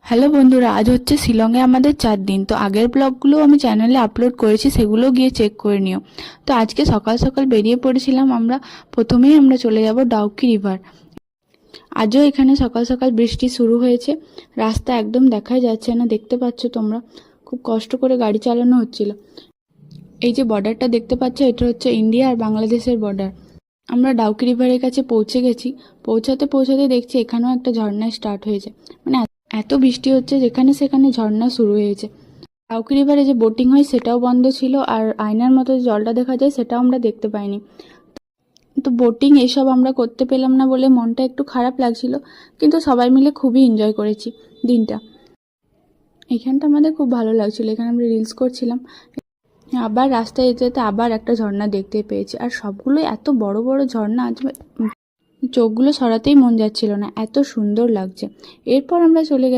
Hello বন্ধুরা, আজ হচ্ছে শিলংয়ে আমাদের 4 দিন। তো আগের ব্লগগুলো আমি চ্যানেলে আপলোড করেছি, সেগুলো গিয়ে চেক করে নিও। তো আজকে সকাল সকাল বেরিয়ে পড়েছিলাম আমরা। প্রথমেই আমরা চলে যাব ডাউকি রিভার। আজও এখানে সকাল সকাল বৃষ্টি শুরু হয়েছে। রাস্তা একদম দেখাই যাচ্ছে না, দেখতে পাচ্ছ তোমরা। খুব কষ্ট করে গাড়ি চালানো হচ্ছিল। এই যে বর্ডারটা দেখতে পাচ্ছ, এটা হচ্ছে ইন্ডিয়া আর বাংলাদেশের বর্ডার। আমরা ডাউকি রিভারের কাছে পৌঁছে গেছি। পৌঁছাতে পৌঁছাতে দেখছি এখানেও একটা ঝর্ণা স্টার্ট হয়েছে। মানে এত বৃষ্টি হচ্ছে, যেখানে সেখানে ঝর্ণা শুরু হয়েছে। ডাউকি রিভারে যে বোটিং হয় সেটাও বন্ধ ছিল, আর আয়নার মতো যে জলটা দেখা যায় সেটাও আমরা দেখতে পাইনি। তো বোটিং এসব আমরা করতে পেলাম না বলে মনটা একটু খারাপ লাগছিল, কিন্তু সবাই মিলে খুবই এনজয় করেছি দিনটা। এখানটা আমাদের খুব ভালো লাগছিল, এখানে আমরা রিলস করছিলাম। আবার রাস্তায় যেতে যেতে আবার একটা ঝর্ণা দেখতে পেয়েছি, আর সবগুলোই এত বড় বড় ঝর্ণা, চোখগুলো সরাতেই মন যাচ্ছিল না, এত সুন্দর লাগছে। এরপর আমরা চলে গেছি